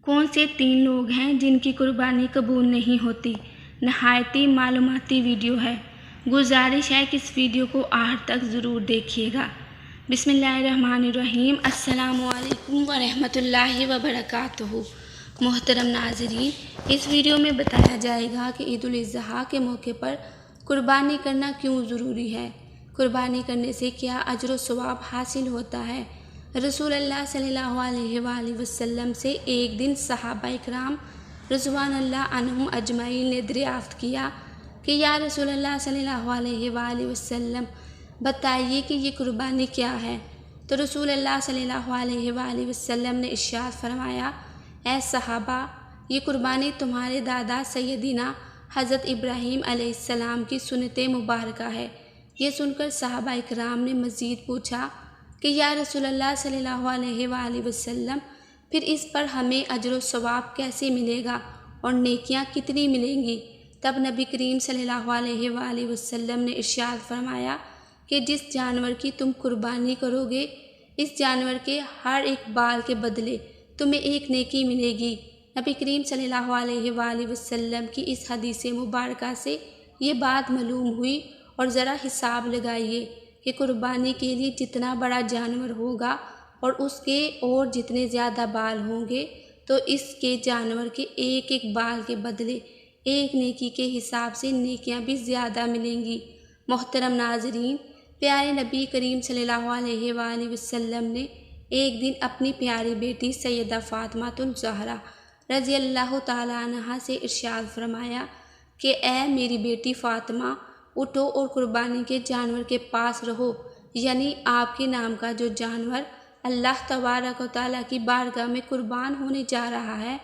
کون سے 3 لوگ ہیں جن کی قربانی قبول نہیں ہوتی؟ نہایتی معلوماتی ویڈیو ہے، گزارش ہے کہ اس ویڈیو کو آخر تک ضرور دیکھیے گا۔ بسم اللہ الرحمن الرحیم۔ السلام علیکم ورحمۃ اللہ وبرکاتہ۔ محترم ناظرین، اس ویڈیو میں بتایا جائے گا کہ عید الاضحیٰ کے موقع پر قربانی کرنا کیوں ضروری ہے، قربانی کرنے سے کیا اجر و ثواب حاصل ہوتا ہے۔ رسول اللہ صلی اللہ علیہ وآلہ وسلم سے ایک دن صحابہ اکرام رضوان اللہ عنہم اجمعین نے دریافت کیا کہ یا رسول اللہ صلی اللہ علیہ وآلہ وسلم، بتائیے کہ یہ قربانی کیا ہے؟ تو رسول اللہ صلی اللہ علیہ وآلہ وسلم نے ارشاد فرمایا، اے صحابہ، یہ قربانی تمہارے دادا سیدنا حضرت ابراہیم علیہ السلام کی سنت مبارکہ ہے۔ یہ سن کر صحابہ اکرام نے مزید پوچھا کہ یا رسول اللہ صلی اللہ علیہ وآلہ وسلم، پھر اس پر ہمیں اجر و ثواب کیسے ملے گا اور نیکیاں کتنی ملیں گی؟ تب نبی کریم صلی اللہ علیہ وآلہ وسلم نے ارشاد فرمایا کہ جس جانور کی تم قربانی کرو گے، اس جانور کے ہر ایک بال کے بدلے تمہیں ایک نیکی ملے گی۔ نبی کریم صلی اللہ علیہ وآلہ وسلم کی اس حدیث مبارکہ سے یہ بات معلوم ہوئی، اور ذرا حساب لگائیے کہ قربانی کے لیے جتنا بڑا جانور ہوگا اور اس کے اور جتنے زیادہ بال ہوں گے، تو اس کے جانور کے ایک ایک بال کے بدلے ایک نیکی کے حساب سے نیکیاں بھی زیادہ ملیں گی۔ محترم ناظرین، پیارے نبی کریم صلی اللہ علیہ وآلہ وسلم نے ایک دن اپنی پیاری بیٹی سیدہ فاطمہ الزہرا رضی اللہ تعالیٰ عنہا سے ارشاد فرمایا کہ اے میری بیٹی فاطمہ، اٹھو اور قربانی کے جانور کے پاس رہو، یعنی آپ کے نام کا جو جانور اللہ تبارک و تعالیٰ کی بارگاہ میں قربان ہونے جا رہا ہے،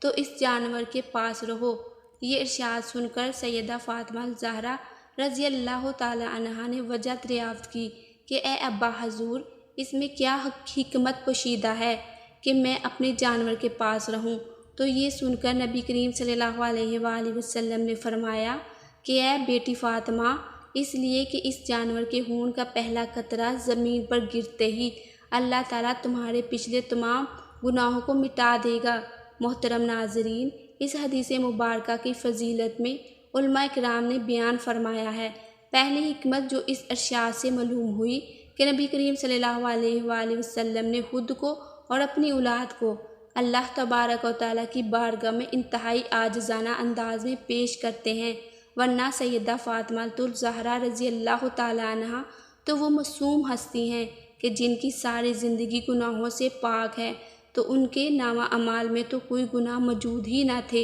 تو اس جانور کے پاس رہو۔ یہ ارشاد سن کر سیدہ فاطمہ الزہرا رضی اللہ تعالیٰ عنہا نے وجہ دریافت کی کہ اے ابا حضور، اس میں کیا حکمت پوشیدہ ہے کہ میں اپنے جانور کے پاس رہوں؟ تو یہ سن کر نبی کریم صلی اللہ علیہ وآلہ وسلم نے فرمایا کہ اے بیٹی فاطمہ، اس لیے کہ اس جانور کے خون کا پہلا قطرہ زمین پر گرتے ہی اللہ تعالیٰ تمہارے پچھلے تمام گناہوں کو مٹا دے گا۔ محترم ناظرین، اس حدیث مبارکہ کی فضیلت میں علماء کرام نے بیان فرمایا ہے۔ پہلی حکمت جو اس ارشاد سے معلوم ہوئی کہ نبی کریم صلی اللہ علیہ وآلہ وسلم نے خود کو اور اپنی اولاد کو اللہ تبارک و تعالیٰ کی بارگاہ میں انتہائی عاجزانہ انداز میں پیش کرتے ہیں، ورنہ سیدہ فاطمہ الزہرا رضی اللہ تعالیٰ عنہا تو وہ معصوم ہستی ہیں کہ جن کی ساری زندگی گناہوں سے پاک ہے، تو ان کے نامہ اعمال میں تو کوئی گناہ موجود ہی نہ تھے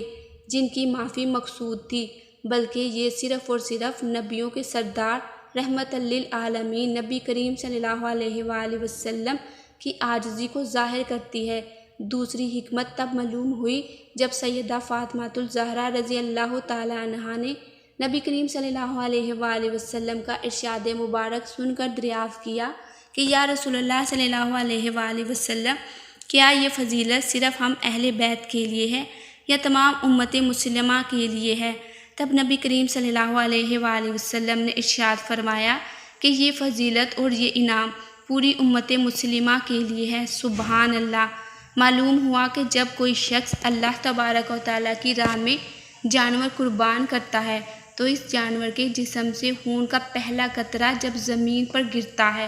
جن کی معافی مقصود تھی، بلکہ یہ صرف اور صرف نبیوں کے سردار رحمت للعالمین نبی کریم صلی اللہ علیہ وآلہ وسلم کی عاجزی کو ظاہر کرتی ہے۔ دوسری حکمت تب معلوم ہوئی جب سیدہ فاطمہ الزہرا رضی اللہ تعالیٰ عنہا نے نبی کریم صلی اللہ علیہ وآلہ وسلم کا ارشاد مبارک سن کر دریافت کیا کہ یا رسول اللہ صلی اللہ علیہ وآلہ وسلم، کیا یہ فضیلت صرف ہم اہل بیت کے لیے ہے یا تمام امت مسلمہ کے لیے ہے؟ تب نبی کریم صلی اللہ علیہ وآلہ وسلم نے ارشاد فرمایا کہ یہ فضیلت اور یہ انعام پوری امت مسلمہ کے لیے ہے۔ سبحان اللہ! معلوم ہوا کہ جب کوئی شخص اللہ تبارک و تعالیٰ کی راہ میں جانور قربان کرتا ہے، تو اس جانور کے جسم سے خون کا پہلا قطرہ جب زمین پر گرتا ہے،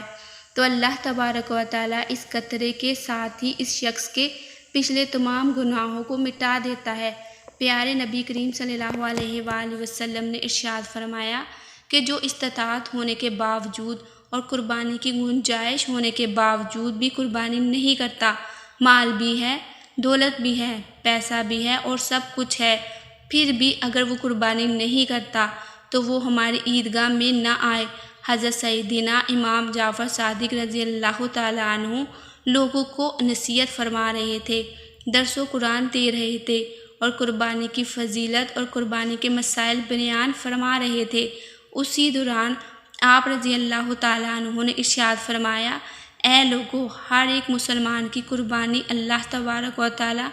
تو اللہ تبارک و تعالیٰ اس قطرے کے ساتھ ہی اس شخص کے پچھلے تمام گناہوں کو مٹا دیتا ہے۔ پیارے نبی کریم صلی اللہ علیہ وآلہ وسلم نے ارشاد فرمایا کہ جو استطاعت ہونے کے باوجود اور قربانی کی گنجائش ہونے کے باوجود بھی قربانی نہیں کرتا، مال بھی ہے، دولت بھی ہے، پیسہ بھی ہے اور سب کچھ ہے، پھر بھی اگر وہ قربانی نہیں کرتا تو وہ ہماری عیدگاہ میں نہ آئے۔ حضرت سیدنا امام جعفر صادق رضی اللہ تعالیٰ عنہ لوگوں کو نصیحت فرما رہے تھے، درس و قرآن دے رہے تھے اور قربانی کی فضیلت اور قربانی کے مسائل بیان فرما رہے تھے۔ اسی دوران آپ رضی اللہ تعالیٰ عنہ نے ارشاد فرمایا، اے لوگو، ہر ایک مسلمان کی قربانی اللہ تبارک و تعالیٰ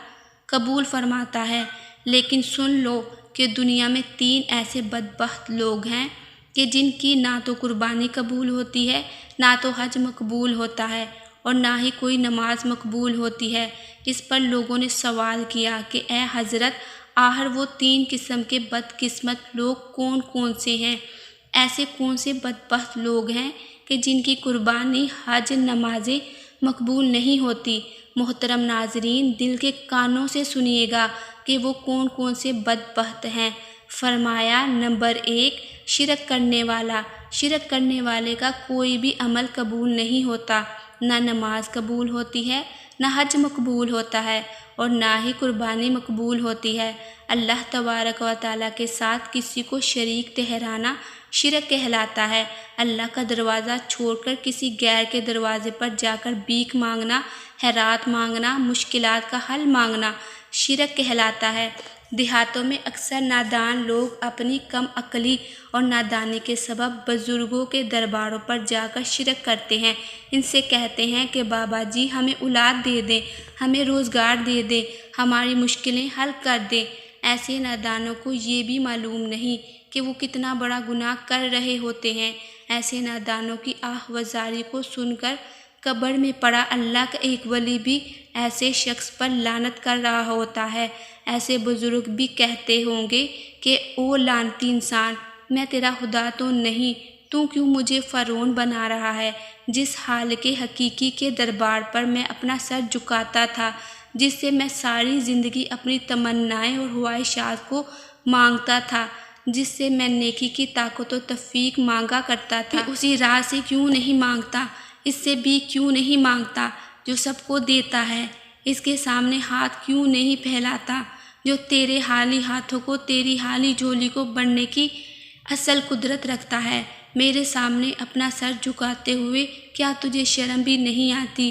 قبول فرماتا ہے، لیکن سن لو کہ دنیا میں 3 ایسے بدبخت لوگ ہیں کہ جن کی نہ تو قربانی قبول ہوتی ہے، نہ تو حج مقبول ہوتا ہے، اور نہ ہی کوئی نماز مقبول ہوتی ہے۔ اس پر لوگوں نے سوال کیا کہ اے حضرت، آخر وہ 3 قسم کے بدقسمت لوگ کون کون سے ہیں؟ ایسے کون سے بدبخت لوگ ہیں کہ جن کی قربانی، حج، نمازیں مقبول نہیں ہوتی؟ محترم ناظرین، دل کے کانوں سے سنیے گا کہ وہ کون کون سے بدبخت ہیں۔ فرمایا، نمبر 1، شرک کرنے والا۔ شرک کرنے والے کا کوئی بھی عمل قبول نہیں ہوتا، نہ نماز قبول ہوتی ہے، نہ حج مقبول ہوتا ہے، اور نہ ہی قربانی مقبول ہوتی ہے۔ اللہ تبارک و تعالیٰ کے ساتھ کسی کو شریک ٹھہرانا شرک کہلاتا ہے۔ اللہ کا دروازہ چھوڑ کر کسی غیر کے دروازے پر جا کر بھیک مانگنا، خیرات مانگنا، مشکلات کا حل مانگنا شرک کہلاتا ہے۔ دیہاتوں میں اکثر نادان لوگ اپنی کم عقلی اور نادانی کے سبب بزرگوں کے درباروں پر جا کر شرک کرتے ہیں۔ ان سے کہتے ہیں کہ بابا جی ہمیں اولاد دے دیں، ہمیں روزگار دے دیں، ہماری مشکلیں حل کر دیں۔ ایسے نادانوں کو یہ بھی معلوم نہیں کہ وہ کتنا بڑا گناہ کر رہے ہوتے ہیں۔ ایسے نادانوں کی آہ و زاری کو سن کر قبر میں پڑا اللہ کا ایک ولی بھی ایسے شخص پر لعنت کر رہا ہوتا ہے۔ ایسے بزرگ بھی کہتے ہوں گے کہ او لعنتی انسان، میں تیرا خدا تو نہیں، تو کیوں مجھے فرعون بنا رہا ہے؟ جس خالق حقیقی کے دربار پر میں اپنا سر جھکاتا تھا، جس سے میں ساری زندگی اپنی تمنائیں اور خواہشات کو مانگتا تھا، جس سے میں نیکی کی طاقت و توفیق مانگا کرتا تھا، اسی راہ سے کیوں نہیں مانگتا؟ اس سے بھی کیوں نہیں مانگتا جو سب کو دیتا ہے؟ اس کے سامنے ہاتھ کیوں نہیں پھیلاتا جو تیرے حالی ہاتھوں کو، تیری حالی جھولی کو بھرنے کی اصل قدرت رکھتا ہے؟ میرے سامنے اپنا سر جھکاتے ہوئے کیا تجھے شرم بھی نہیں آتی؟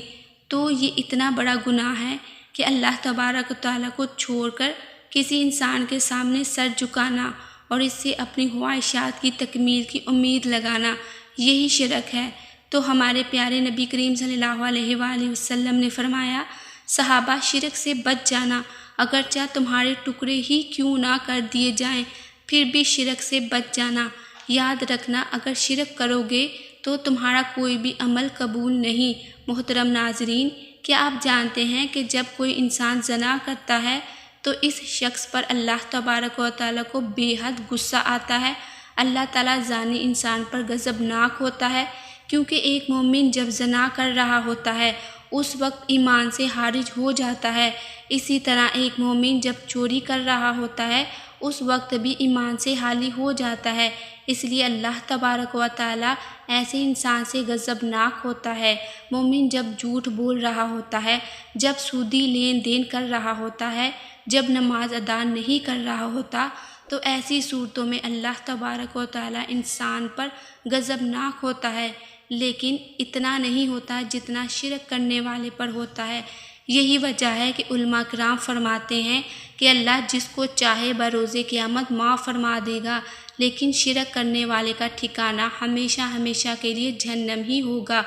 تو یہ اتنا بڑا گناہ ہے کہ اللہ تبارک و تعالیٰ کو چھوڑ کر کسی انسان کے سامنے سر جھکانا اور اس سے اپنی خواہشات کی تکمیل کی امید لگانا، یہی شرک ہے۔ تو ہمارے پیارے نبی کریم صلی اللہ علیہ وآلہ وسلم نے فرمایا، صحابہ، شرک سے بچ جانا، اگرچہ تمہارے ٹکڑے ہی کیوں نہ کر دیے جائیں، پھر بھی شرک سے بچ جانا۔ یاد رکھنا، اگر شرک کرو گے تو تمہارا کوئی بھی عمل قبول نہیں۔ محترم ناظرین، کیا آپ جانتے ہیں کہ جب کوئی انسان زنا کرتا ہے تو اس شخص پر اللہ تبارک و تعالیٰ کو بے حد غصہ آتا ہے؟ اللہ تعالیٰ زانی انسان پر غضبناک ہوتا ہے، کیونکہ ایک مومن جب زنا کر رہا ہوتا ہے اس وقت ایمان سے خارج ہو جاتا ہے۔ اسی طرح ایک مومن جب چوری کر رہا ہوتا ہے اس وقت بھی ایمان سے خالی ہو جاتا ہے۔ اس لیے اللہ تبارک و تعالیٰ ایسے انسان سے غضبناک ہوتا ہے۔ مومن جب جھوٹ بول رہا ہوتا ہے، جب سودی لین دین کر رہا ہوتا ہے، جب نماز ادا نہیں کر رہا ہوتا، تو ایسی صورتوں میں اللہ تبارک و تعالیٰ انسان پر غضبناک ہوتا ہے، لیکن اتنا نہیں ہوتا جتنا شرک کرنے والے پر ہوتا ہے۔ یہی وجہ ہے کہ علماء کرام فرماتے ہیں کہ اللہ جس کو چاہے بروز قیامت معاف فرما دے گا، لیکن شرک کرنے والے کا ٹھکانہ ہمیشہ ہمیشہ کے لیے جہنم ہی ہوگا۔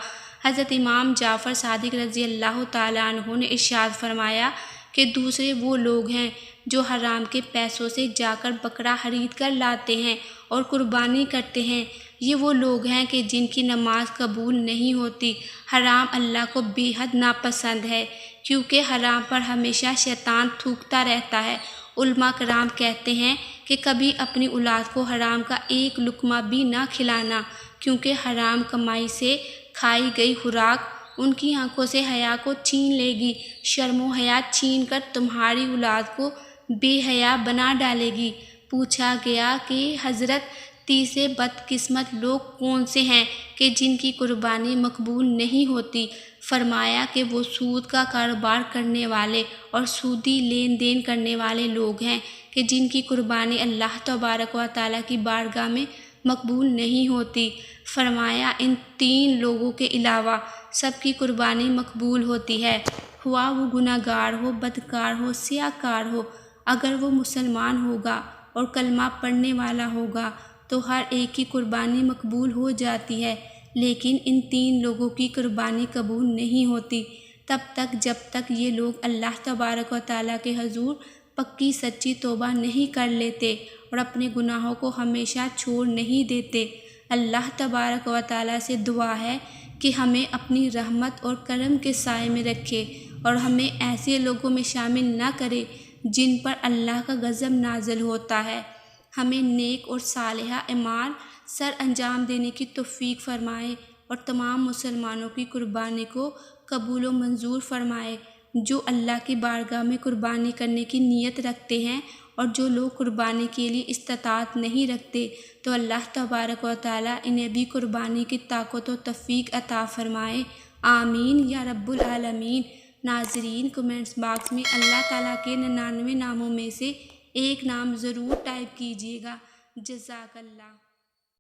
حضرت امام جعفر صادق رضی اللہ تعالیٰ عنہ نے ارشاد فرمایا کہ دوسرے وہ لوگ ہیں جو حرام کے پیسوں سے جا کر بکرا خرید کر لاتے ہیں اور قربانی کرتے ہیں۔ یہ وہ لوگ ہیں کہ جن کی نماز قبول نہیں ہوتی۔ حرام اللہ کو بے حد ناپسند ہے، کیونکہ حرام پر ہمیشہ شیطان تھوکتا رہتا ہے۔ علماء کرام کہتے ہیں کہ کبھی اپنی اولاد کو حرام کا ایک لقمہ بھی نہ کھلانا، کیونکہ حرام کمائی سے کھائی گئی خوراک ان کی آنکھوں سے حیا کو چھین لے گی، شرم و حیا چھین کر تمہاری اولاد کو بے حیا بنا ڈالے گی۔ پوچھا گیا کہ حضرت، تیسرے بدقسمت لوگ کون سے ہیں کہ جن کی قربانی مقبول نہیں ہوتی؟ فرمایا کہ وہ سود کا کاروبار کرنے والے اور سودی لین دین کرنے والے لوگ ہیں کہ جن کی قربانی اللہ تبارک و تعالیٰ کی بارگاہ میں مقبول نہیں ہوتی۔ فرمایا ان 3 لوگوں کے علاوہ سب کی قربانی مقبول ہوتی ہے، خواہ وہ گناہ گار ہو، بدکار ہو، سیاہ کار ہو۔ اگر وہ مسلمان ہوگا اور کلمہ پڑھنے والا ہوگا تو ہر ایک کی قربانی مقبول ہو جاتی ہے، لیکن ان 3 لوگوں کی قربانی قبول نہیں ہوتی تب تک جب تک یہ لوگ اللہ تبارک و تعالیٰ کے حضور پکی سچی توبہ نہیں کر لیتے اور اپنے گناہوں کو ہمیشہ چھوڑ نہیں دیتے۔ اللہ تبارک و تعالیٰ سے دعا ہے کہ ہمیں اپنی رحمت اور کرم کے سائے میں رکھے اور ہمیں ایسے لوگوں میں شامل نہ کرے جن پر اللہ کا غضب نازل ہوتا ہے۔ ہمیں نیک اور صالحہ اعمال سر انجام دینے کی توفیق فرمائے اور تمام مسلمانوں کی قربانی کو قبول و منظور فرمائے۔ جو اللہ کی بارگاہ میں قربانی کرنے کی نیت رکھتے ہیں اور جو لوگ قربانی کے لیے استطاعت نہیں رکھتے تو اللہ تبارک و تعالیٰ انہیں بھی قربانی کی طاقت و توفیق عطا فرمائے۔ آمین یا رب العالمین۔ ناظرین، کمنٹس باکس میں اللہ تعالیٰ کے 99 ناموں میں سے ایک نام ضرور ٹائپ کیجیے گا۔ جزاک اللہ۔